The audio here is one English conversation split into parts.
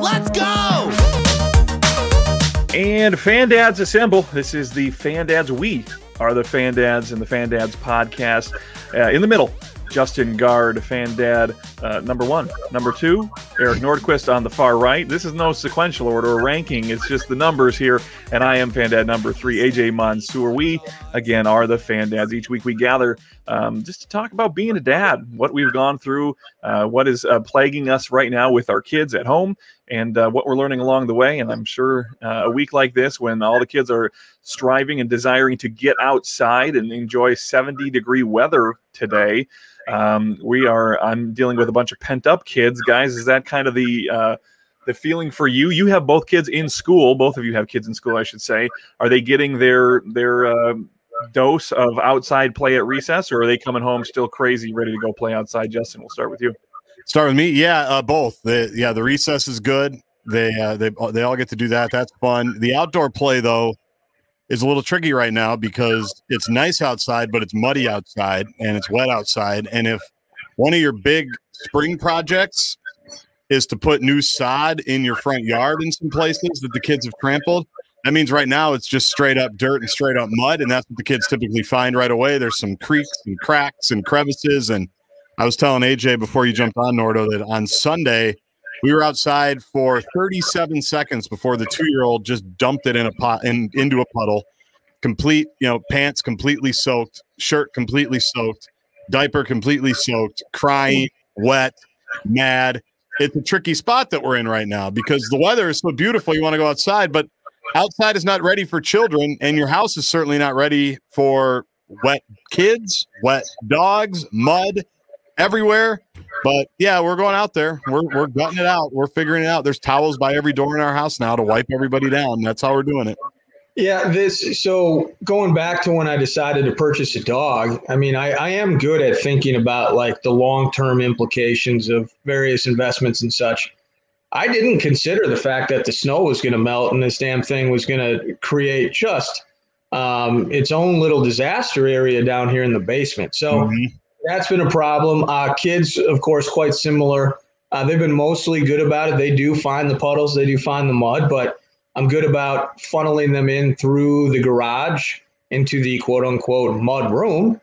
Let's go! And Fan Dads assemble. This is the Fan Dads. We are the Fan Dads and the Fan Dads podcast. In the middle, Justin Gaard, Fan Dad number 1. Number 2, Eric Nordquist on the far right. This is no sequential order or ranking. It's just the numbers here. And I am Fan Dad number 3, Aj Mansour. We, again, are the Fan Dads. Each week we gather just to talk about being a dad, what we've gone through, what is plaguing us right now with our kids at home, and what we're learning along the way. And I'm sure a week like this, when all the kids are striving and desiring to get outside and enjoy 70-degree weather today, I'm dealing with a bunch of pent-up kids. Guys, is that kind of the feeling for you? You have both kids in school. Both of you have kids in school, I should say. Are they getting their dose of outside play at recess, or are they coming home still crazy, ready to go play outside? Justin, we'll start with you. Start with me. Yeah, both. The recess is good. They all get to do that. That's fun. The outdoor play, though, is a little tricky right now because it's nice outside, but it's muddy outside and it's wet outside. And if one of your big spring projects is to put new sod in your front yard in some places that the kids have trampled, that means right now it's just straight up dirt and straight up mud, and that's what the kids typically find right away. There's some creeks and cracks and crevices. And I was telling AJ before you jumped on, Nordo, that on Sunday we were outside for 37 seconds before the 2-year-old just dumped it in a pot into a puddle. Complete, pants completely soaked, shirt completely soaked, diaper completely soaked, crying, wet, mad. It's a tricky spot that we're in right now because the weather is so beautiful. You want to go outside, but outside is not ready for children, and your house is certainly not ready for wet kids, wet dogs, mud everywhere. But yeah, we're going out there. We're gutting it out. We're figuring it out. There's towels by every door in our house now to wipe everybody down. That's how we're doing it. Yeah, so going back to when I decided to purchase a dog, I mean, I am good at thinking about like the long-term implications of various investments and such. I didn't consider the fact that the snow was going to melt and this damn thing was going to create just its own little disaster area down here in the basement. So that's been a problem. Kids, of course, quite similar. They've been mostly good about it. They do find the puddles. They do find the mud, but I'm good about funneling them in through the garage into the quote unquote mud room.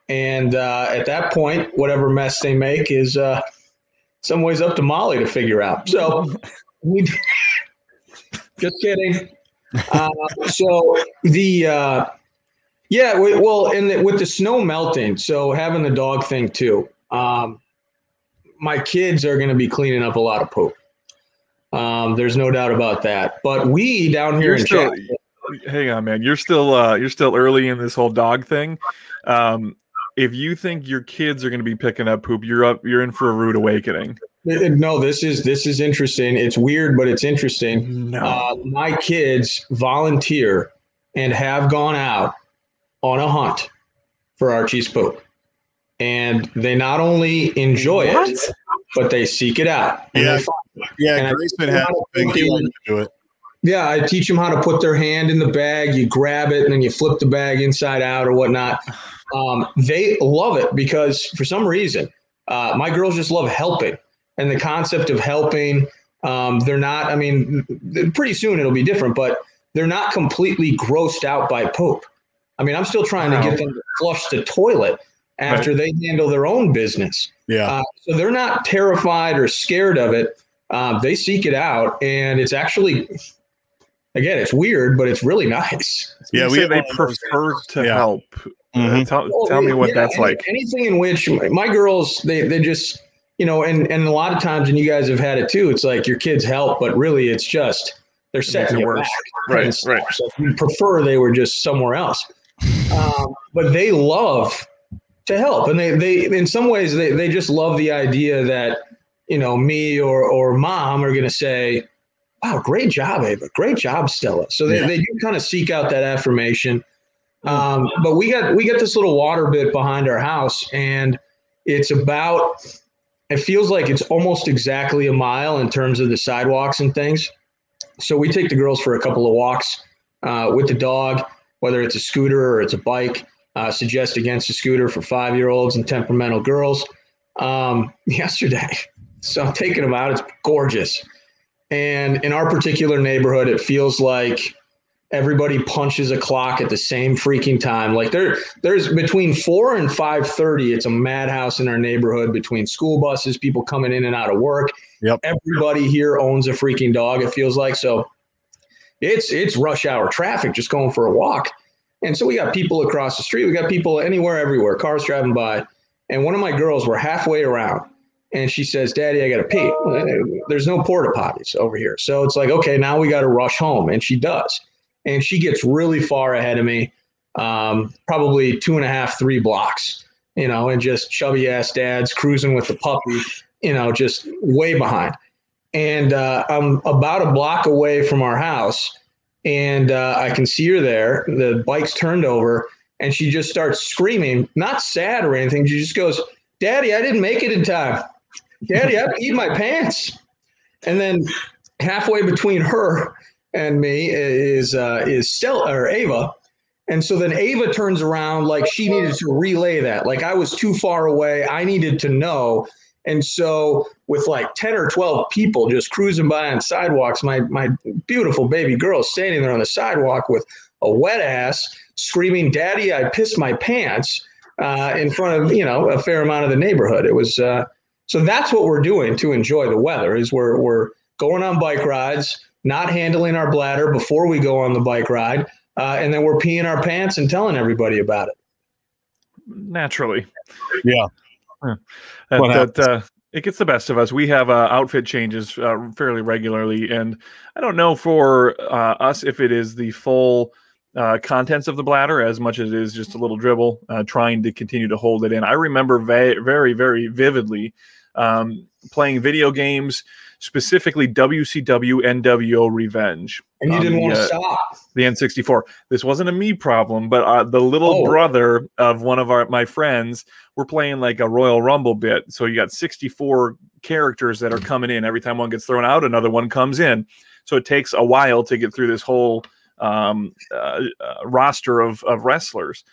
And at that point, whatever mess they make is some ways up to Molly to figure out. So just kidding. So the, with the snow melting, so having the dog thing too, my kids are going to be cleaning up a lot of poop. There's no doubt about that. But we down here hang on, man. You're still early in this whole dog thing. If you think your kids are going to be picking up poop, you're in for a rude awakening. No, this is interesting. It's weird, but it's interesting. No. My kids volunteer and have gone out on a hunt for Archie's poop. And they not only enjoy it, but they seek it out. Grayson has a thing. He likes to do it. Yeah, I teach them how to put their hand in the bag. You grab it, and then you flip the bag inside out or whatnot. They love it because for some reason, my girls just love helping. And the concept of helping, they're not, I mean, pretty soon it'll be different, but they're not completely grossed out by poop. I mean, I'm still trying to get them to flush the toilet after they handle their own business. Yeah. So they're not terrified or scared of it. They seek it out, and it's actually, again, it's weird, but it's really nice. Yeah, they prefer to help. Tell me what that's like. Anything in which my girls, they just, and a lot of times, and you guys have had it too, it's like your kids help, but really it's just, they're setting it worse. Right. So you prefer they were just somewhere else. But they love to help. And they in some ways, they just love the idea that, me or mom are going to say, wow, great job, Ava. Great job, Stella. So they do kind of seek out that affirmation. But we got this little water bit behind our house, and it feels like it's almost exactly a mile in terms of the sidewalks and things. So we take the girls for a couple of walks with the dog, whether it's a scooter or it's a bike. Suggest against a scooter for 5-year-olds and temperamental girls yesterday. So I'm taking them out. It's gorgeous. And in our particular neighborhood, it feels like everybody punches a clock at the same freaking time. Like there's between 4 and 5:30, it's a madhouse in our neighborhood between school buses, people coming in and out of work. Yep. Everybody here owns a freaking dog, it feels like. So it's rush hour traffic just going for a walk. And so we got people across the street. We got people anywhere, everywhere, cars driving by. And one of my girls, we're halfway around. And she says, Daddy, I got to pee. There's no porta potties over here. So it's like, okay, now we got to rush home. And she does. And she gets really far ahead of me, probably 2.5, 3 blocks, and just chubby ass dads cruising with the puppy, just way behind. And I'm about a block away from our house, and I can see her there. The bike's turned over, and she just starts screaming, not sad or anything. She just goes, Daddy, I didn't make it in time. Daddy, I peed my pants. And then halfway between her and me is Stella or Ava. And so then Ava turns around like she needed to relay that. Like I was too far away. I needed to know. And so with like 10 or 12 people just cruising by on sidewalks, my beautiful baby girl standing there on the sidewalk with a wet ass screaming, Daddy, I pissed my pants in front of, a fair amount of the neighborhood. It was so that's what we're doing to enjoy the weather is we're going on bike rides, not handling our bladder before we go on the bike ride, and then we're peeing our pants and telling everybody about it. Naturally. Yeah. It gets the best of us. We have outfit changes fairly regularly, and I don't know for us if it is the full contents of the bladder as much as it is just a little dribble, trying to continue to hold it in. I remember very, very vividly playing video games, specifically WCW NWO Revenge. And you didn't want to stop. The N64. This wasn't a me problem, but the little brother of one of my friends were playing like a Royal Rumble bit. So you got 64 characters that are coming in. Every time one gets thrown out, another one comes in. So it takes a while to get through this whole roster of wrestlers.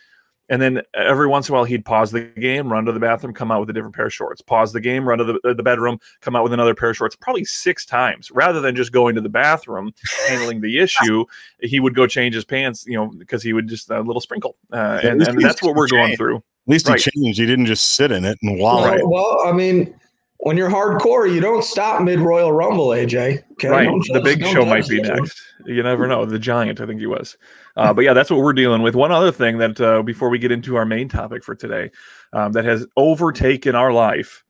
And then every once in a while, he'd pause the game, run to the bathroom, come out with a different pair of shorts. Pause the game, run to the bedroom, come out with another pair of shorts. Probably 6 times. Rather than just going to the bathroom, handling the issue, he would go change his pants, because he would just a little sprinkle. And that's what we're going through. At least he changed. He didn't just sit in it and wallow. Well, I mean, when you're hardcore, you don't stop mid-Royal Rumble, AJ. Okay? Right. The Big Show might be next. You never know. The Giant, I think he was. But yeah, that's what we're dealing with. One other thing that before we get into our main topic for today that has overtaken our life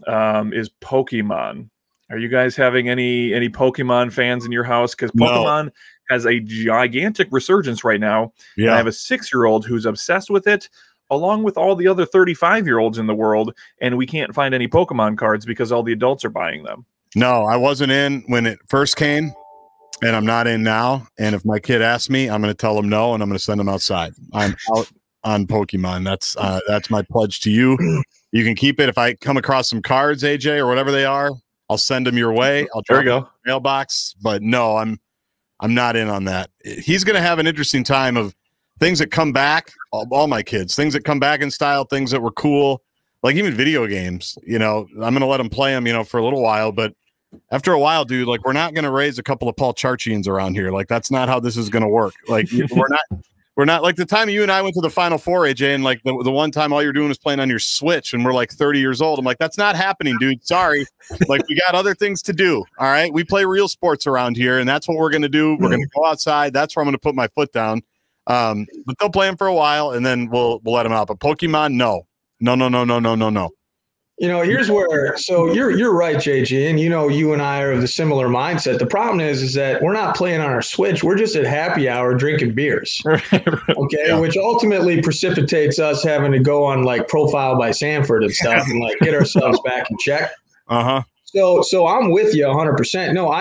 is Pokemon. Are you guys having any Pokemon fans in your house? Because Pokemon has a gigantic resurgence right now. Yeah. And I have a 6-year-old who's obsessed with it, along with all the other 35-year-olds in the world, and we can't find any Pokemon cards because all the adults are buying them. No, I wasn't in when it first came, and I'm not in now. And if my kid asks me, I'm going to tell him no, and I'm going to send him outside. I'm out on Pokemon. That's my pledge to you. You can keep it. If I come across some cards, AJ, or whatever they are, I'll send them your way. I'll drop them in the mailbox. But no, I'm not in on that. He's going to have an interesting time of things that come back, all my kids, things that come back in style, things that were cool, like even video games, I'm going to let them play them, for a little while. But after a while, dude, like we're not going to raise a couple of Paul Charchians around here. Like that's not how this is going to work. Like we're not like the time you and I went to the Final Four, AJ, and like the one time all you're doing is playing on your Switch and we're like 30 years old. I'm like, that's not happening, dude. Sorry. Like we got other things to do. All right. We play real sports around here, and that's what we're going to do. We're going to go outside. That's where I'm going to put my foot down. But they'll play them for a while and then we'll let them out. But Pokemon, no. Here's where, so you're right, JG, and you and I are of the similar mindset. The problem is that we're not playing on our Switch. We're just at happy hour drinking beers. Okay. Yeah. Which ultimately precipitates us having to go on like Profile by Sanford and stuff and like get ourselves back in check. Uh-huh. So I'm with you 100%. No,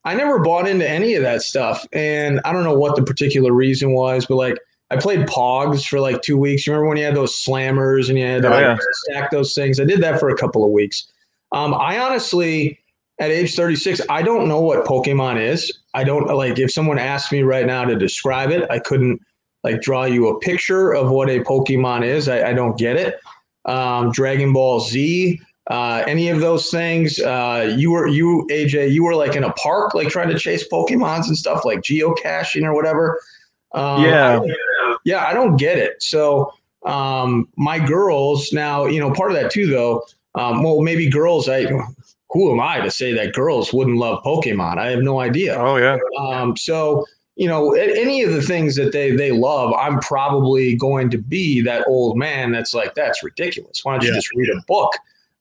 I never bought into any of that stuff. And I don't know what the particular reason was, but like I played Pogs for like 2 weeks. You remember when you had those slammers and you had to stack those things? I did that for a couple of weeks. I honestly, at age 36, I don't know what Pokemon is. I don't like if someone asked me right now to describe it, I couldn't like draw you a picture of what a Pokemon is. I don't get it. Dragon Ball Z Any of those things? AJ, you were like in a park, like trying to chase Pokemons and stuff, like geocaching or whatever. Yeah. I don't get it. So my girls now, part of that too, though. Well, maybe girls. Who am I to say that girls wouldn't love Pokemon? I have no idea. Oh yeah. So any of the things that they love, I'm probably going to be that old man that's like, that's ridiculous. Why don't you just read a book?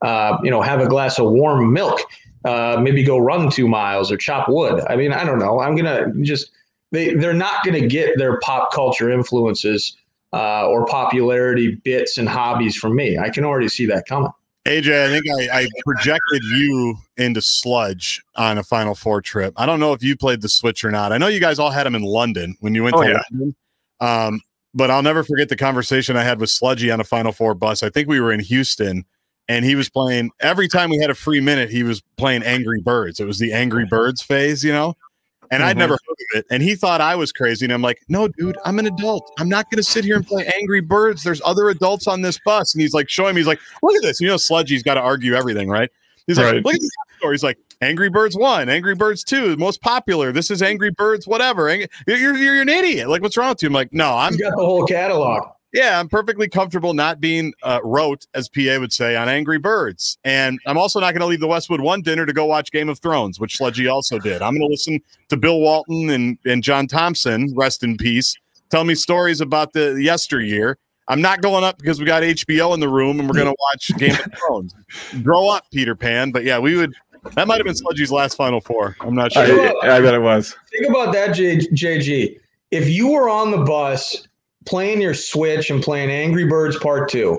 Have a glass of warm milk. Maybe go run 2 miles or chop wood. I mean, I don't know. I'm gonna just they're not gonna get their pop culture influences or popularity bits and hobbies from me. I can already see that coming. AJ, I think I projected you into Sludge on a Final Four trip. I don't know if you played the Switch or not. I know you guys all had them in London when you went to London. But I'll never forget the conversation I had with Sludgy on a Final Four bus. I think we were in Houston, and he was playing – every time we had a free minute, he was playing Angry Birds. It was the Angry Birds phase, And I'd never heard of it. And he thought I was crazy. And I'm like, no, dude, I'm an adult. I'm not going to sit here and play Angry Birds. There's other adults on this bus. And he's like showing me, he's like, look at this. Sludgy's got to argue everything, right? He's like, look at this story. He's like, Angry Birds 1, Angry Birds 2, most popular. This is Angry Birds, whatever. You're an idiot. Like, what's wrong with you? I'm like, no, He's got the whole catalog. Yeah, I'm perfectly comfortable not being rote, as PA would say, on Angry Birds. And I'm also not going to leave the Westwood One dinner to go watch Game of Thrones, which Sludgy also did. I'm going to listen to Bill Walton and John Thompson, rest in peace, tell me stories about the yesteryear. I'm not going up because we got HBO in the room and we're going to watch Game of Thrones. Grow up, Peter Pan. But yeah, that might have been Sludgy's last Final Four. I'm not sure. I bet it was. Think about that, JG. If you were on the bus playing your Switch and playing Angry Birds Part 2,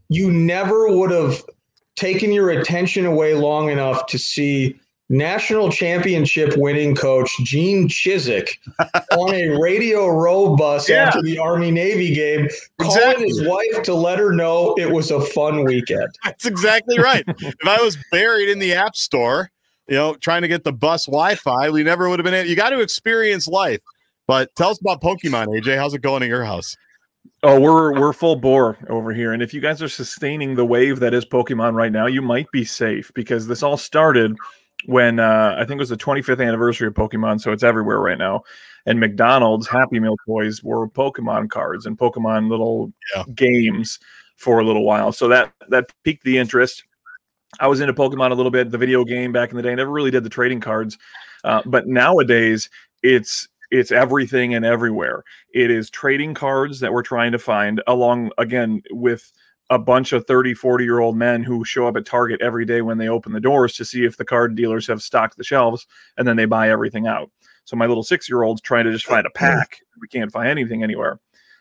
you never would have taken your attention away long enough to see national championship winning coach Gene Chizik on a Radio Row bus after the Army-Navy game, calling his wife to let her know it was a fun weekend. That's exactly right. If I was buried in the App Store, trying to get the bus Wi-Fi, we never would have been able. You got to experience life. But tell us about Pokemon, AJ. How's it going at your house? Oh, we're full bore over here. And if you guys are sustaining the wave that is Pokemon right now, you might be safe, because this all started when I think it was the 25th anniversary of Pokemon, so it's everywhere right now. And McDonald's Happy Meal toys were Pokemon cards and Pokemon little games for a little while. So that piqued the interest. I was into Pokemon a little bit, the video game back in the day. Never really did the trading cards. But nowadays, it's everything and everywhere. It is trading cards that we're trying to find, along, again, with a bunch of 30, 40-year-old men who show up at Target every day when they open the doors to see if the card dealers have stocked the shelves, and then they buy everything out. So my little 6-year-old's trying to just find a pack. We can't find anything anywhere.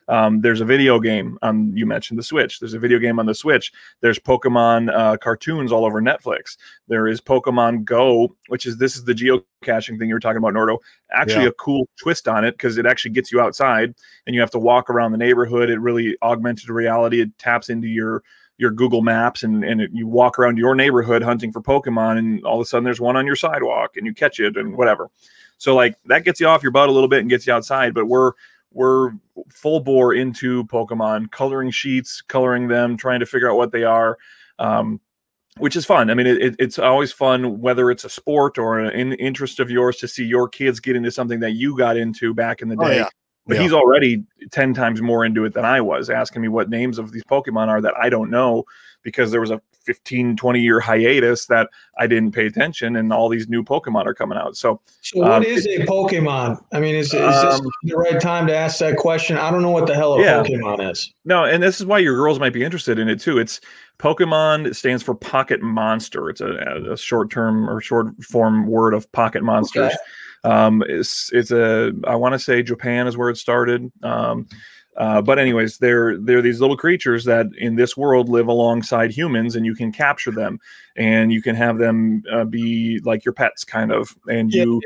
There's a video game on, you mentioned the Switch. There's a video game on the Switch. There's Pokemon cartoons all over Netflix. There is Pokemon Go, this is the geocaching thing you were talking about, Nordo. Actually, a cool twist on it, because it actually gets you outside and you have to walk around the neighborhood. It really augmented reality. It taps into your Google Maps, and you walk around your neighborhood hunting for Pokemon, and all of a sudden there's one on your sidewalk and you catch it and whatever. So like that gets you off your butt a little bit and gets you outside. But we're full bore into Pokemon, coloring sheets, coloring them, trying to figure out what they are, which is fun. I mean, it's always fun, whether it's a sport or an interest of yours, to see your kids get into something that you got into back in the day. But he's already 10 times more into it than I was, asking me what names of these Pokemon are that I don't know, because there was a 15, 20-year hiatus that I didn't pay attention, and all these new Pokemon are coming out. So what is a Pokemon? I mean, is this the right time to ask that question? I don't know what the hell a Pokemon is. No, and this is why your girls might be interested in it too. It's Pokemon. It stands for Pocket Monster. It's a short term or short form word of Pocket Monsters. Okay. I want to say Japan is where it started. But anyways, they're these little creatures that in this world live alongside humans, and you can capture them. and you can have them be like your pets kind of, and you'll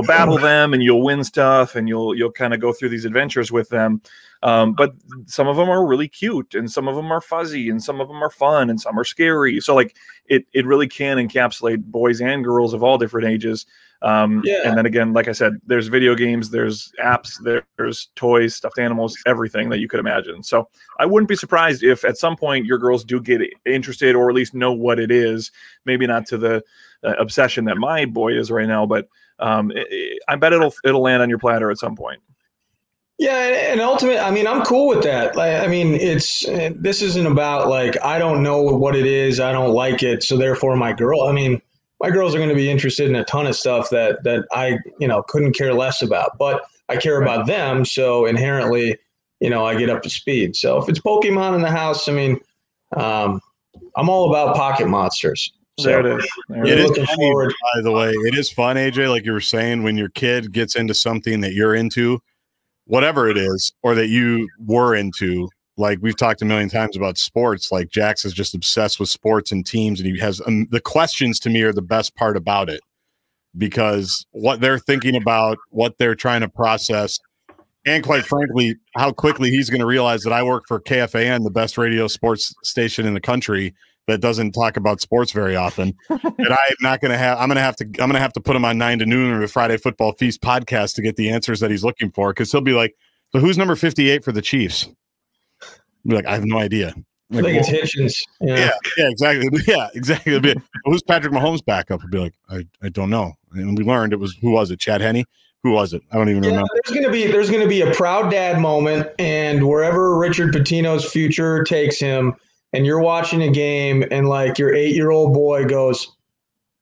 battle them and you'll win stuff and you'll kind of go through these adventures with them. But some of them are really cute and some of them are fuzzy and some of them are fun and some are scary. So like it really can encapsulate boys and girls of all different ages. And then again, like I said, there's video games, there's apps, there's toys, stuffed animals, everything that you could imagine. So I wouldn't be surprised if at some point your girls do get interested or at least know what it is. Maybe not to the obsession that my boy is right now, but I bet it'll land on your platter at some point. Yeah, and ultimately, I mean, I'm cool with that. Like, I mean, this isn't about like I don't know what it is, I don't like it, so therefore my girls are going to be interested in a ton of stuff that I couldn't care less about, but I care about them, so inherently, I get up to speed. So if it's Pokemon in the house, I mean, I'm all about pocket monsters. So there it is. It is funny, by the way. It is fun, AJ, like you were saying, when your kid gets into something that you're into, whatever it is, or that you were into. Like we've talked a million times about sports. Like Jax is just obsessed with sports and teams, and he has the questions to me are the best part about it, because what they're thinking about, what they're trying to process, and quite frankly, how quickly he's going to realize that I work for KFAN, the best radio sports station in the country that doesn't talk about sports very often. And I'm going to have to put him on 9 to noon or the Friday Football Feast podcast to get the answers that he's looking for. Cause he'll be like, so who's number 58 for the Chiefs? I'll be like, I have no idea. Like, I think it's Hitchens. Yeah, exactly. Yeah, exactly. Who's Patrick Mahomes' backup? I'll be like, I don't know. And we learned who was it? Chad Henne? Who was it? I don't even remember. There's gonna be a proud dad moment, and wherever Richard Pitino's future takes him, and you're watching a game, and like your 8-year-old boy goes,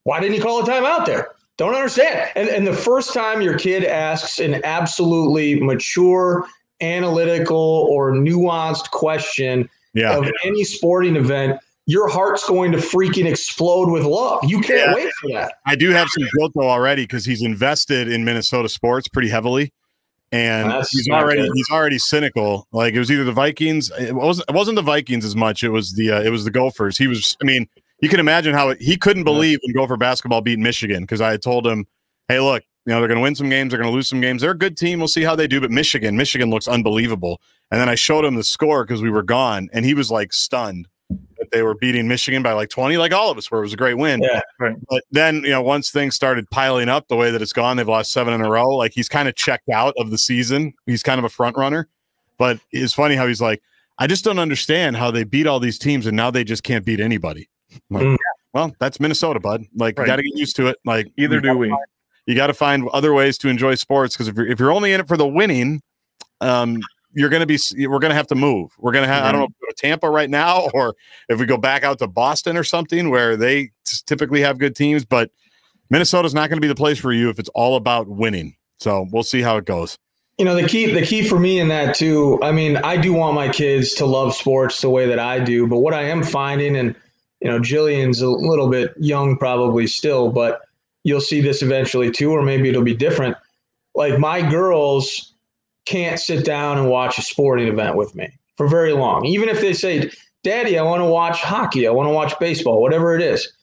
"Why didn't you call a timeout there? Don't understand." And the first time your kid asks an absolutely mature, analytical, or nuanced question of any sporting event, your heart's going to freaking explode with love. You can't wait for that. I do have some guilt though already because he's invested in Minnesota sports pretty heavily, and he's already cynical. Like it was either the Vikings. It wasn't the Vikings as much. It was the Gophers. He was. I mean, you can imagine how he couldn't believe when Gopher basketball beat Michigan, because I had told him, "Hey, look, they're going to win some games. They're going to lose some games. They're a good team. We'll see how they do. But Michigan looks unbelievable." And then I showed him the score because we were gone, and he was like stunned that they were beating Michigan by like 20, like all of us were. It was a great win. Yeah. Right. But then, once things started piling up the way that it's gone, they've lost 7 in a row. Like he's kind of checked out of the season. He's kind of a front runner. But it's funny how he's like, I just don't understand how they beat all these teams and now they just can't beat anybody. Like, well, that's Minnesota, bud. Like you got to get used to it. Like either do we. You got to find other ways to enjoy sports, because if you're only in it for the winning, we're going to have to move. We're going to have, I don't know, go to Tampa right now, or if we go back out to Boston or something where they typically have good teams, but Minnesota's not going to be the place for you if it's all about winning. So we'll see how it goes. The key for me in that too, I mean, I do want my kids to love sports the way that I do, but what I am finding, and, Jillian's a little bit young probably still, but you'll see this eventually too, or maybe it'll be different. Like my girls can't sit down and watch a sporting event with me for very long. Even if they say, "Daddy, I want to watch hockey. I want to watch baseball," whatever it is,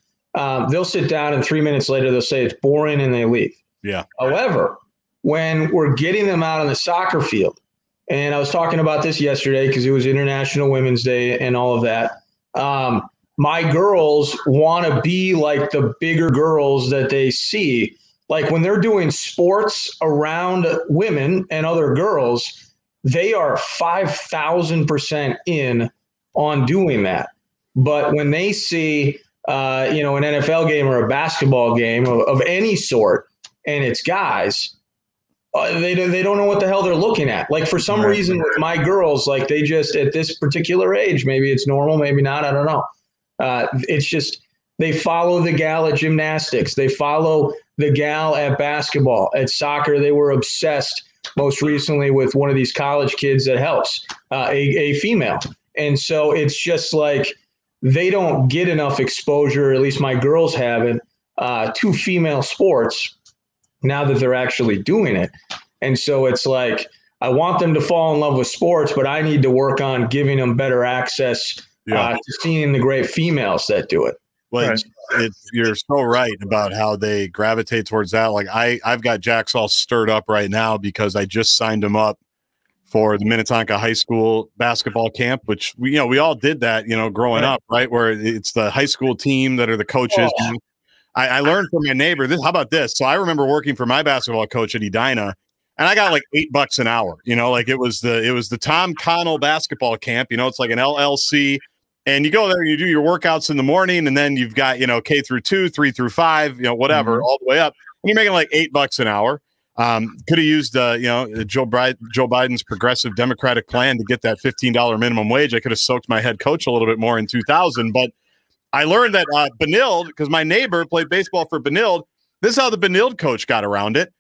they'll sit down and 3 minutes later, they'll say it's boring and they leave. Yeah. However, when we're getting them out on the soccer field, and I was talking about this yesterday because it was International Women's Day and all of that, my girls want to be like the bigger girls that they see. Like when they're doing sports around women and other girls, they are 5,000% in on doing that. But when they see, an NFL game or a basketball game of any sort, and it's guys, they don't know what the hell they're looking at. Like for some reason with my girls, like they just at this particular age, maybe it's normal, maybe not, I don't know. It's just they follow the gal at gymnastics. They follow the gal at basketball. At soccer, they were obsessed most recently with one of these college kids that helps, a female. And so it's just like they don't get enough exposure, at least my girls haven't, to female sports now that they're actually doing it. And so it's like I want them to fall in love with sports, but I need to work on giving them better access to seeing the great females that do it. Like Right. you're so right about how they gravitate towards that. Like I've got Jax all stirred up right now because I just signed him up for the Minnetonka High School basketball camp, which we all did that, growing up, right? Where it's the high school team that are the coaches. Oh. I learned from my neighbor. How about this? So I remember working for my basketball coach at Edina, and I got like $8 an hour. Like it was the Tom Connell basketball camp. It's like an LLC, and you go there and you do your workouts in the morning, and then you've got K through 2, 3 through 5, whatever, all the way up, and you're making like $8 an hour. Could have used Joe Biden's progressive Democratic plan to get that $15 minimum wage. I could have soaked my head coach a little bit more in 2000, but I learned that Benilde, because my neighbor played baseball for Benilde. This is how the Benilde coach got around it.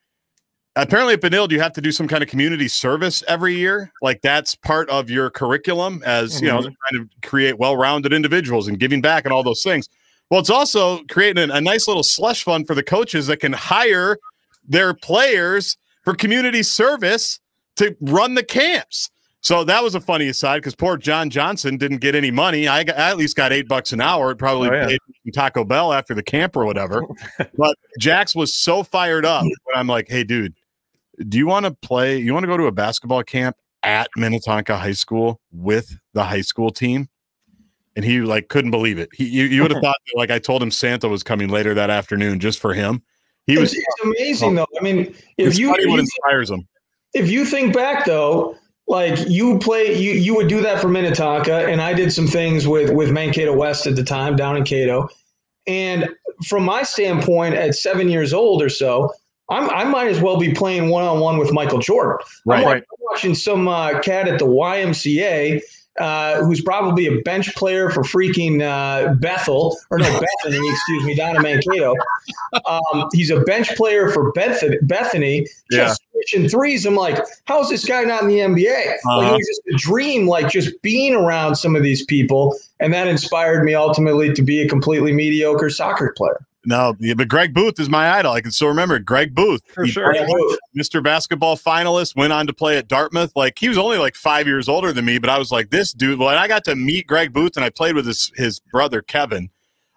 Apparently at Benilde, you have to do some kind of community service every year. Like that's part of your curriculum as, trying to create well-rounded individuals and giving back and all those things. Well, it's also creating a nice little slush fund for the coaches that can hire their players for community service to run the camps. So that was a funny aside because poor John Johnson didn't get any money. I at least got $8 an hour. It probably paid Taco Bell after the camp or whatever. But Jax was so fired up when I'm like, hey, dude, do you want to play? You want to go to a basketball camp at Minnetonka High School with the high school team? And he like couldn't believe it. You would have thought that, like I told him Santa was coming later that afternoon just for him. It's amazing though. I mean, if you inspires him. If you think back though, like you would do that for Minnetonka, and I did some things with Mankato West at the time down in Cato. And from my standpoint, at 7 years old or so, I might as well be playing one-on-one with Michael Jordan. Right. I'm watching some cat at the YMCA who's probably a bench player for freaking Bethany, excuse me, down in Mankato. He's a bench player for Bethany, just switching threes. I'm like, how's this guy not in the NBA? Like, it was just a dream, like just being around some of these people. And that inspired me ultimately to be a completely mediocre soccer player. No, but Greg Booth is my idol. I can still remember Greg Booth. For sure. Mr. Basketball finalist, went on to play at Dartmouth. Like he was only like 5 years older than me, but I was like, this dude. Well, and I got to meet Greg Booth, and I played with his brother Kevin,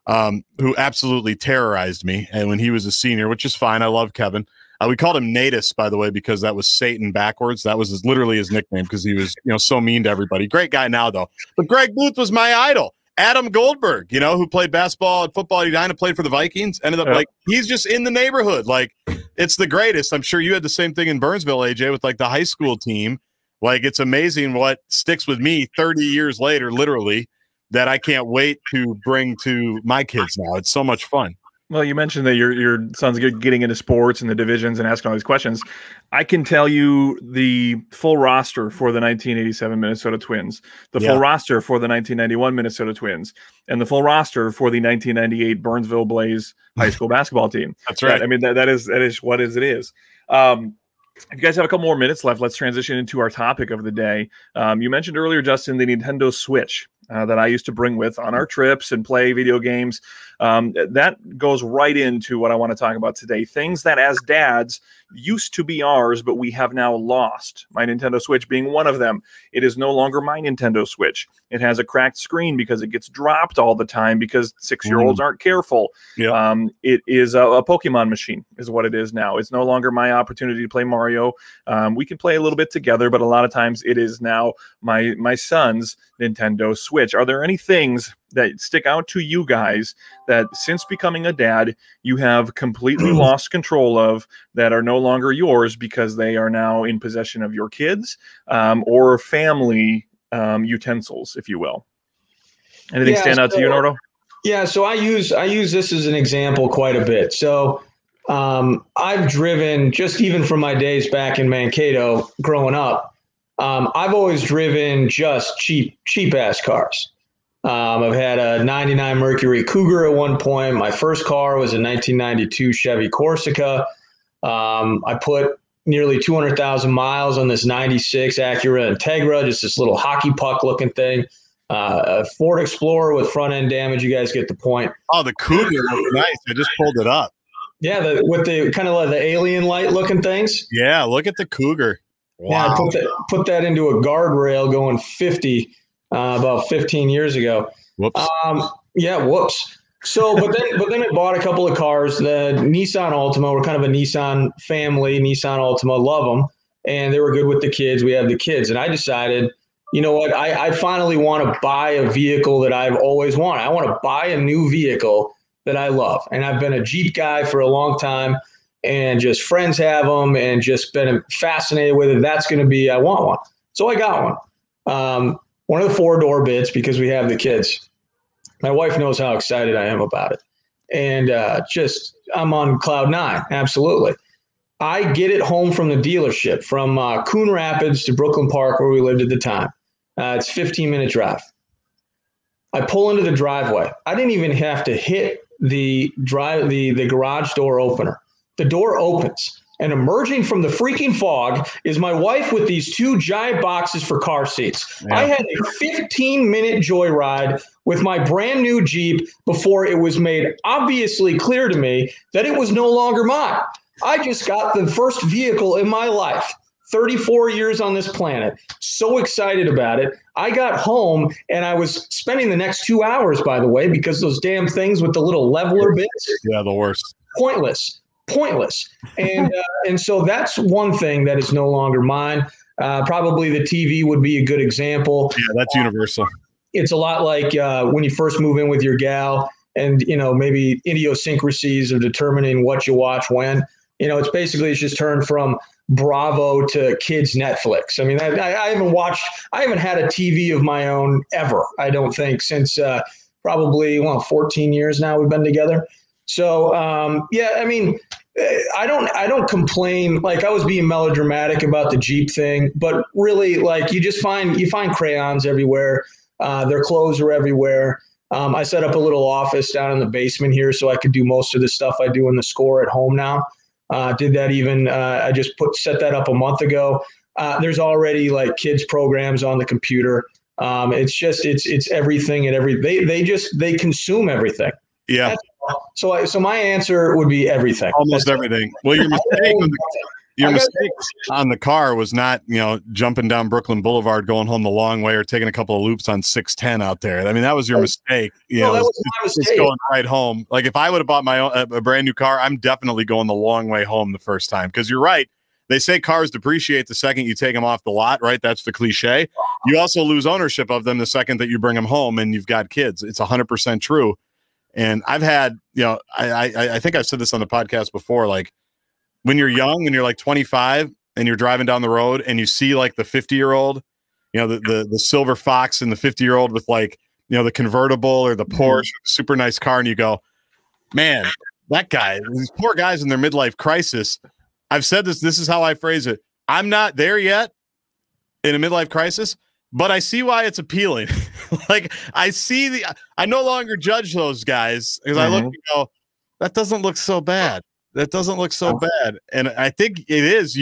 who absolutely terrorized me. And when he was a senior, which is fine, I love Kevin. We called him Natus, by the way, because that was Satan backwards. That was literally his nickname because he was so mean to everybody. Great guy now though. But Greg Booth was my idol. Adam Goldberg, who played basketball and football at Edina, played for the Vikings, ended up like he's just in the neighborhood. Like it's the greatest. I'm sure you had the same thing in Burnsville, AJ, with like the high school team. Like it's amazing what sticks with me 30 years later, literally, that I can't wait to bring to my kids now. It's so much fun. Well, you mentioned that your son's getting into sports and the divisions and asking all these questions. I can tell you the full roster for the 1987 Minnesota Twins, the full roster for the 1991 Minnesota Twins, and the full roster for the 1998 Burnsville Blaze high school basketball team. That's right. I mean, that is what it is. If you guys have a couple more minutes left, let's transition into our topic of the day. You mentioned earlier, Justin, the Nintendo Switch that I used to bring with on our trips and play video games. That goes right into what I want to talk about today. Things that as dads used to be ours, but we have now lost. My Nintendo Switch being one of them. It is no longer my Nintendo Switch. It has a cracked screen because it gets dropped all the time because 6-year-olds aren't careful. Yeah. It is a Pokemon machine is what it is now. It's no longer my opportunity to play Mario. We can play a little bit together, but a lot of times it is now my son's Nintendo Switch. Are there any things that stick out to you guys that since becoming a dad, you have completely lost control of, that are no longer yours because they are now in possession of your kids or family utensils, if you will? Anything stand out to you, Nordo? Yeah, so I use this as an example quite a bit. So I've driven, just even from my days back in Mankato growing up, I've always driven just cheap ass cars. I've had a 99 Mercury Cougar at one point. My first car was a 1992 Chevy Corsica. I put nearly 200,000 miles on this 96 Acura Integra, just this little hockey puck looking thing. A Ford Explorer with front end damage. You guys get the point. Oh, the Cougar. Nice. I just pulled it up. Yeah, with the kind of like the alien light looking things. Yeah, look at the Cougar. Wow. Yeah, I put that into a guardrail going 50 about 15 years ago. Whoops. Whoops. So, but then I bought a couple of cars, the Nissan Altima. We're kind of a Nissan family, Nissan Altima, love them. And they were good with the kids. We have the kids. And I decided, you know what? I finally want to buy a vehicle that I've always wanted. I want to buy a new vehicle that I love. And I've been a Jeep guy for a long time, and just friends have them and just been fascinated with it. That's going to be, I want one. So I got one of the 4-door bits because we have the kids. My wife knows how excited I am about it. And I'm on cloud 9. Absolutely. I get it home from the dealership from Coon Rapids to Brooklyn Park, where we lived at the time. It's a 15-minute drive. I pull into the driveway. I didn't even have to hit the garage door opener. The door opens, and emerging from the freaking fog is my wife with these 2 giant boxes for car seats. Yeah. I had a 15-minute joyride with my brand new Jeep before it was made obviously clear to me that it was no longer mine. I just got the first vehicle in my life, 34 years on this planet. So excited about it. I got home, and I was spending the next 2 hours, by the way, because those damn things with the little leveler bits. Yeah, the worst. Pointless. And so that's one thing that is no longer mine. Probably the TV would be a good example. Yeah, that's universal. It's a lot like when you first move in with your gal, and maybe idiosyncrasies of determining what you watch when. It's just turned from Bravo to kids Netflix. I mean, I haven't had a TV of my own ever. I don't think since probably 14 years now we've been together. So, I don't complain. Like, I was being melodramatic about the Jeep thing, but really, you find crayons everywhere. Their clothes are everywhere. I set up a little office down in the basement here so I could do most of the stuff I do in the score at home now. Did that even, I just set that up a month ago. There's already kids programs on the computer. It's everything and they consume everything. Yeah. So my answer would be everything. Almost everything. Well, your mistake on the car was not, jumping down Brooklyn Boulevard, going home the long way, or taking a couple of loops on 610 out there. I mean, that was your mistake. That was my mistake. Just going right home. Like, if I would have bought my own a brand new car, I'm definitely going the long way home the first time. Because you're right. They say cars depreciate the second you take them off the lot, right? That's the cliche. You also lose ownership of them the second that you bring them home and you've got kids. It's 100% true. And I've had, I think I've said this on the podcast before, like, when you're young and you're 25 and you're driving down the road and you see the 50-year-old, the silver fox and the 50-year-old with the convertible or the Porsche, or the super nice car. And you go, man, that guy, these poor guys in their midlife crisis. I've said this is how I phrase it. I'm not there yet in a midlife crisis, but I see why it's appealing. I no longer judge those guys because I look and go, that doesn't look so bad. That doesn't look so bad. And I think it is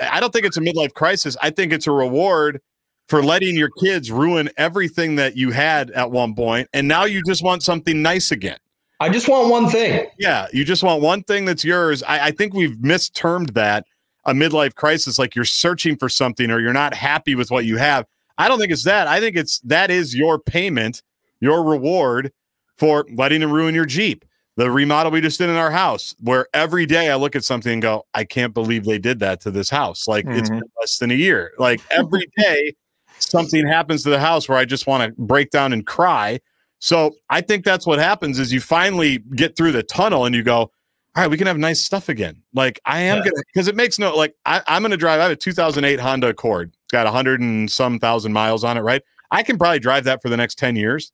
I don't think it's a midlife crisis. I think it's a reward for letting your kids ruin everything that you had at one point. And now you just want something nice again. I just want one thing. Yeah. You just want one thing that's yours. I think we've mistermed that a midlife crisis, like you're searching for something or you're not happy with what you have. I don't think it's that. I think that is your payment, your reward for letting them ruin your Jeep. The remodel we just did in our house, where every day I look at something and go, I can't believe they did that to this house. It's been less than a year. Every day something happens to the house where I just want to break down and cry. So I think that's what happens is you finally get through the tunnel and you go, all right, we can have nice stuff again. Because it makes I'm going to drive. I have a 2008 Honda Accord. It's got 100 and some thousand miles on it, right? I can probably drive that for the next 10 years.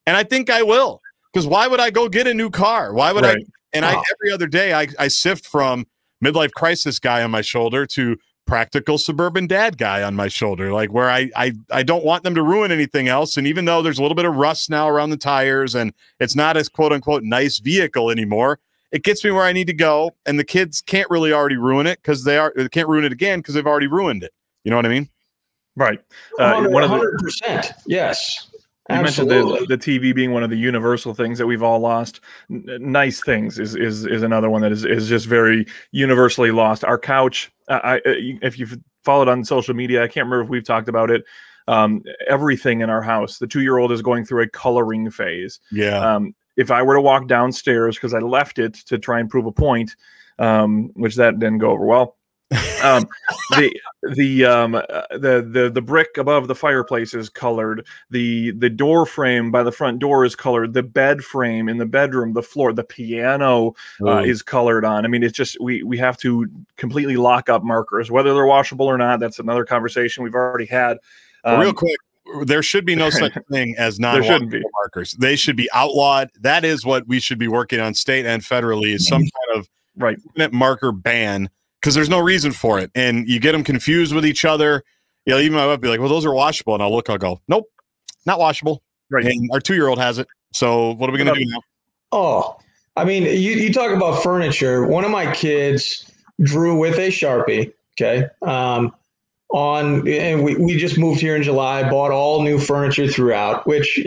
And I think I will. Because why would I go get a new car? Why would I? And every other day I sift from midlife crisis guy on my shoulder to practical suburban dad guy on my shoulder, where I don't want them to ruin anything else. And even though there's a little bit of rust now around the tires and it's not as quote unquote nice vehicle anymore, it gets me where I need to go. And the kids can't really already ruin it because they can't ruin it again because they've already ruined it. You know what I mean? Right. 100%. Yes. You mentioned the TV being one of the universal things that we've all lost. Nice things is another one that is just very universally lost. Our couch, if you've followed on social media, I can't remember if we've talked about it. Everything in our house, the 2-year-old is going through a coloring phase. Yeah. if I were to walk downstairs, because I left it to try and prove a point, which that didn't go over well. The brick above the fireplace is colored. The door frame by the front door is colored. The bed frame in the bedroom, the floor, the piano is colored on. I mean, it's just we have to completely lock up markers, whether they're washable or not. That's another conversation we've already had. Real quick, there should be no such thing as non-washable markers. They should be outlawed. That is what we should be working on, state and federally, is some kind of permanent marker ban. Because there's no reason for it, and you get them confused with each other. You know, even my wife be like, "Well, those are washable," and I'll go, "Nope, not washable." Right. And our 2-year-old has it. So what are we going to do now? Oh, I mean, you talk about furniture. One of my kids drew with a Sharpie. Okay. And we just moved here in July. Bought all new furniture throughout, which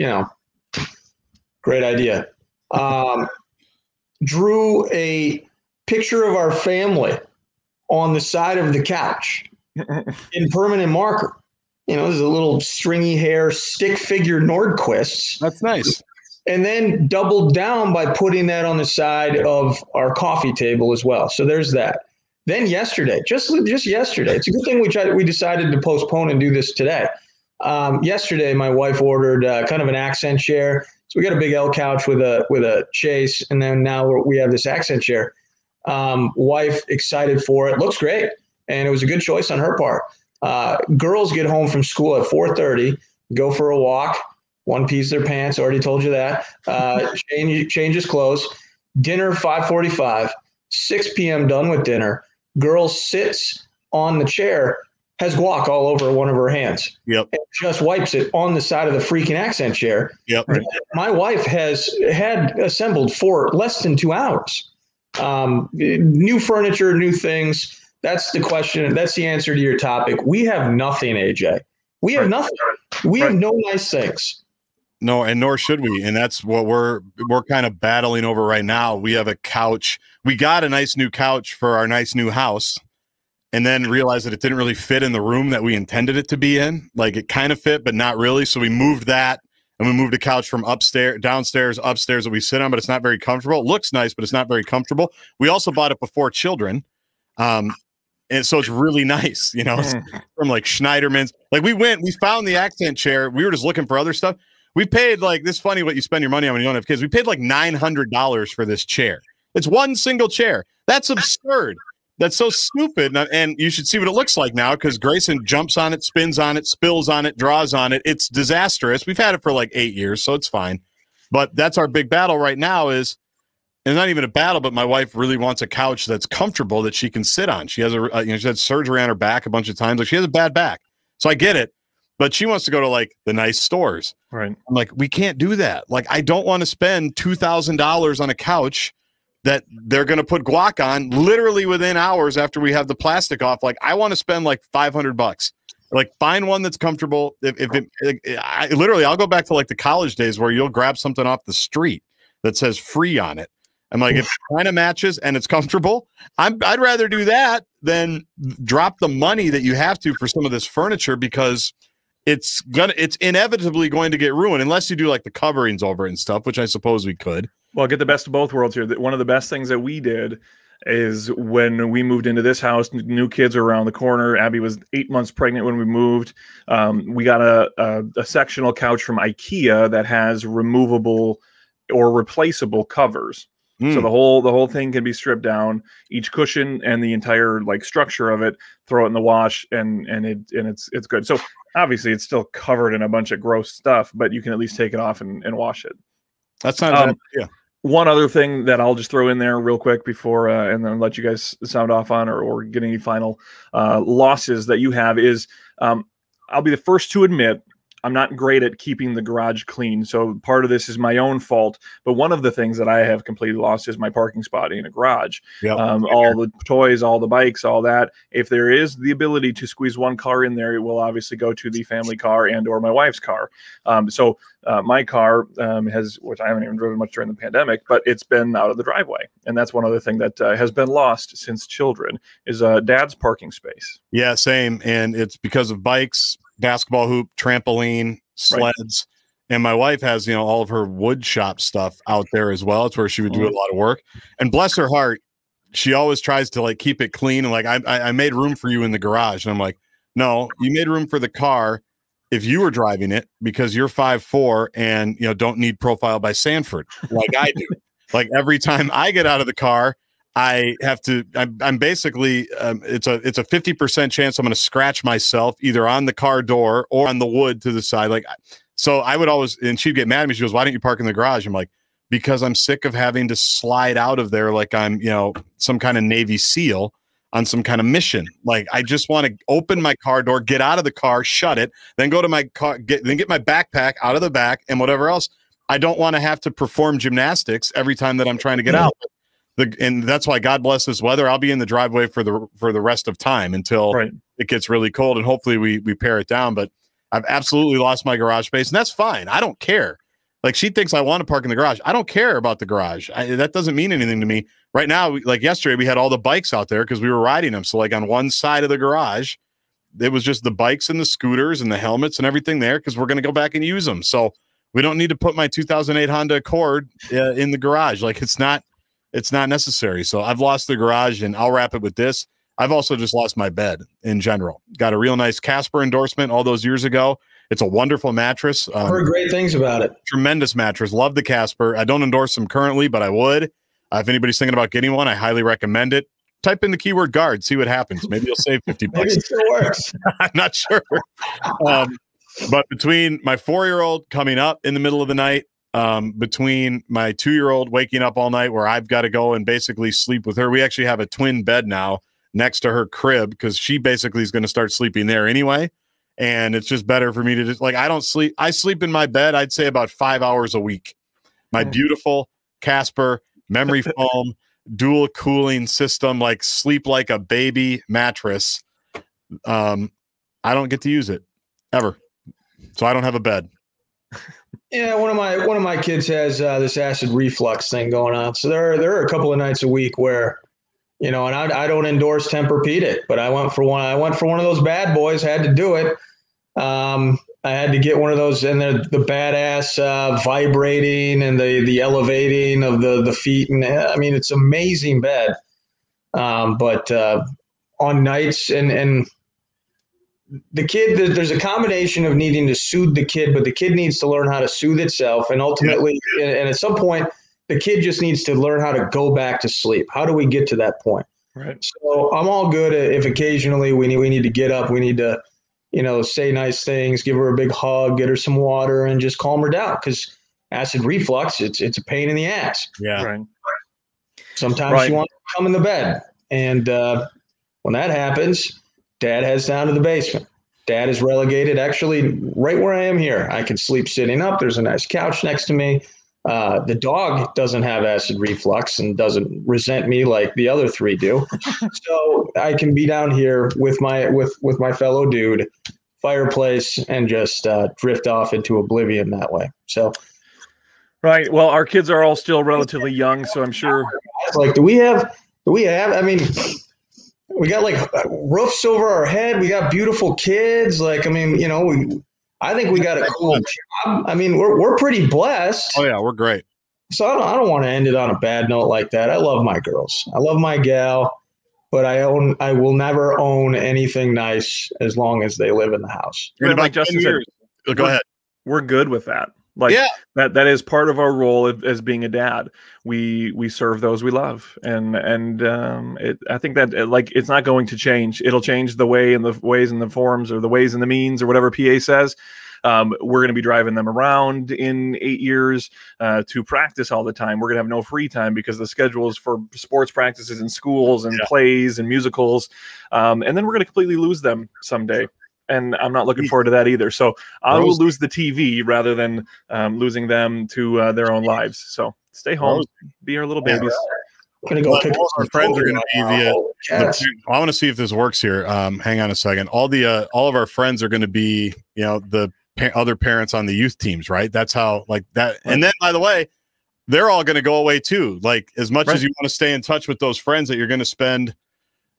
great idea. Drew a picture of our family on the side of the couch in permanent marker. There's a little stringy hair stick figure Nordquists. That's nice. And then doubled down by putting that on the side of our coffee table as well. So there's that. Then yesterday, just yesterday, it's a good thing we decided to postpone and do this today. Yesterday, my wife ordered kind of an accent chair. So we got a big L couch with a chase, and then now we have this accent chair. Wife excited for it. Looks great. And it was a good choice on her part. Girls get home from school at 4:30, go for a walk, one-piece their pants. Already told you that. Change his clothes. Dinner 5:45, 6 p.m. done with dinner. Girl sits on the chair, has guac all over one of her hands. Yep. And just wipes it on the side of the freaking accent chair. Yep. My wife had assembled for less than 2 hours. New furniture, new things. That's the question. That's the answer to your topic. We have nothing, AJ. We have nothing. We have no nice things. No, and nor should we. And that's what we're kind of battling over right now. We have a couch. We got a nice new couch for our nice new house, and then realized that it didn't really fit in the room that we intended it to be in. Like, it kind of fit, but not really. So we moved that. And we moved the couch from downstairs, upstairs that we sit on, but it's not very comfortable. It looks nice, but it's not very comfortable. We also bought it before children. And so it's really nice, from like Schneiderman's. Like, we found the accent chair. We were just looking for other stuff. We paid this funny what you spend your money on when you don't have kids. We paid like $900 for this chair. It's one single chair. That's absurd. That's so stupid. And you should see what it looks like now, because Grayson jumps on it, spins on it, spills on it, draws on it. It's disastrous. We've had it for like 8 years, so it's fine. But that's our big battle right now is, and not even a battle, but my wife really wants a couch that's comfortable that she can sit on. She has she had surgery on her back a bunch of times. Like, she has a bad back. So I get it. But she wants to go to like the nice stores. Right. I'm like, we can't do that. Like, I don't want to spend $2,000 on a couch that they're going to put guac on literally within hours after we have the plastic off. Like, I want to spend like $500. Like, find one that's comfortable. I'll go back to like the college days where you'll grab something off the street that says free on it. I'm like, if it kind of matches and it's comfortable, I'd rather do that than drop the money that you have to for some of this furniture, because it's inevitably going to get ruined unless you do like the coverings over it and stuff, which I suppose we could. Well, get the best of both worlds here. One of the best things that we did is when we moved into this house, new kids are around the corner. Abby was 8 months pregnant when we moved. We got a sectional couch from IKEA that has removable or replaceable covers. So the whole thing can be stripped down, each cushion and the entire like structure of it, throw it in the wash, and it's good. So obviously it's still covered in a bunch of gross stuff, but you can at least take it off and wash it. That's not One other thing that I'll just throw in there real quick before and then let you guys sound off on or get any final losses that you have is I'll be the first to admit I'm not great at keeping the garage clean. So part of this is my own fault. But one of the things that I have completely lost is my parking spot in a garage. Yep. All the toys, all the bikes, all that. If there is the ability to squeeze one car in there, it will obviously go to the family car and or my wife's car. So my car has, which I haven't even driven much during the pandemic, but it's been out of the driveway. And that's one other thing that has been lost since children is dad's parking space. Yeah, same. And it's because of bikes, basketball hoop, trampoline, sleds. And my wife has, all of her wood shop stuff out there as well. It's where she would do a lot of work. And bless her heart, she always tries to like keep it clean. And like, I made room for you in the garage. And I'm like, no, you made room for the car if you were driving it because you're 5'4" and, don't need profile by Sanford like I do. Like every time I get out of the car, I have to, I'm basically, it's a 50% chance I'm going to scratch myself either on the car door or on the wood to the side. Like, so I would always, and she'd get mad at me. She goes, why don't you park in the garage? I'm like, because I'm sick of having to slide out of there like I'm, some kind of Navy SEAL on some kind of mission. Like, I just want to open my car door, get out of the car, shut it, then go to my car, get my backpack out of the back and whatever else. I don't want to have to perform gymnastics every time that I'm trying to get out. And that's why, God bless this weather, I'll be in the driveway for the rest of time until it gets really cold, and hopefully we pare it down. But I've absolutely lost my garage space, and that's fine. I don't care. Like, she thinks I want to park in the garage. I don't care about the garage. That doesn't mean anything to me. Right now, like yesterday, we had all the bikes out there because we were riding them. So like on one side of the garage, it was just the bikes and the scooters and the helmets and everything there because we're going to go back and use them. So we don't need to put my 2008 Honda Accord in the garage. Like, it's not necessary. So I've lost the garage, and I'll wrap it with this. I've also just lost my bed in general. Got a real nice Casper endorsement all those years ago. It's a wonderful mattress. I've heard great things about it. Tremendous mattress. Love the Casper. I don't endorse them currently, but I would. If anybody's thinking about getting one, I highly recommend it. Type in the keyword Gaard, see what happens. Maybe you'll save 50 bucks. Maybe it still works. I'm not sure. But between my 4-year-old coming up in the middle of the night, between my 2-year-old waking up all night where I've got to go and basically sleep with her. We actually have a twin bed now next to her crib because she basically is going to start sleeping there anyway. And it's just better for me to just, like, I don't sleep. I sleep in my bed, I'd say about 5 hours a week. My beautiful Casper memory foam, dual cooling system, like sleep like a baby mattress. I don't get to use it ever. So I don't have a bed. Yeah, one of my kids has this acid reflux thing going on. So there are a couple of nights a week where, and I don't endorse Tempur-Pedic, but I went for one. I went for one of those bad boys. Had to do it. I had to get one of those, and the badass vibrating and the elevating of the feet, and I mean, it's amazing bed. But on nights and the kid, there's a combination of needing to soothe the kid, but the kid needs to learn how to soothe itself. And ultimately, and at some point, the kid just needs to learn how to go back to sleep. How do we get to that point? Right. So I'm all good if occasionally we need to get up. We need to, say nice things, give her a big hug, get her some water, and just calm her down. Because acid reflux, it's a pain in the ass. Yeah. Right. Sometimes she wants to come in the bed. And when that happens, Dad heads down to the basement. Dad is relegated actually right where I am here. I can sleep sitting up. There's a nice couch next to me. The dog doesn't have acid reflux and doesn't resent me like the other three do. So I can be down here with my fellow dude, fireplace, and just drift off into oblivion that way. So, right. Well, our kids are all still relatively young, so I'm sure. Like, do we have? I mean, we got like roofs over our head. We got beautiful kids. Like, I mean, I think we got a cool job. I mean, we're pretty blessed. Oh yeah, we're great. So I don't want to end it on a bad note like that. I love my girls. I love my gal, but I will never own anything nice as long as they live in the house. In about like Justin said, go ahead. We're good with that. Like, that is part of our role as being a dad. We serve those we love, and I think that like it's not going to change. It'll change the way and the ways and the forms or the ways and the means or whatever PA says. We're going to be driving them around in 8 years to practice all the time. We're going to have no free time because the schedules for sports practices and schools and plays and musicals, and then we're going to completely lose them someday. And I'm not looking forward to that either. So I will lose the TV rather than losing them to their own lives. So stay home, be our little babies. I'm gonna go pick all our friends are going to be I want to see if this works here. Hang on a second. All of our friends are going to be, the other parents on the youth teams, right? That's how like that. And then, by the way, they're all going to go away too. Like as much as you want to stay in touch with those friends that you're going to spend,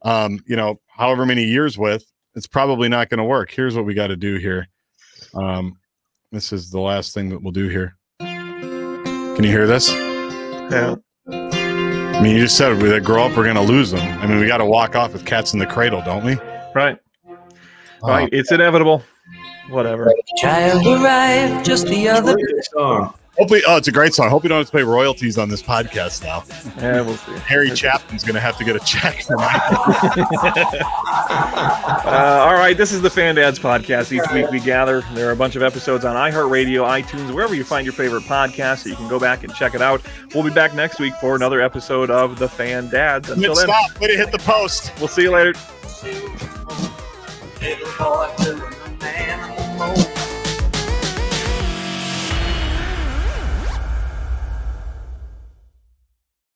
however many years with. It's probably not going to work. Here's what we got to do here. This is the last thing that we'll do here. Can you hear this? Yeah. I mean, you just said if they grow up, we're going to lose them. I mean, we got to walk off with cats in the cradle, don't we? Right. Right. It's inevitable. Whatever. Child arrived just the other song. Hopefully, it's a great song. Hope you don't have to pay royalties on this podcast now. Yeah, we'll see. Harry Chapman's going to have to get a check from me. All right, this is the Fan Dads podcast. Each week we gather. There are a bunch of episodes on iHeartRadio, iTunes, wherever you find your favorite podcast, so you can go back and check it out. We'll be back next week for another episode of the Fan Dads. Until then, stop. Way to hit the post. We'll see you later. little boy to the man on the moon.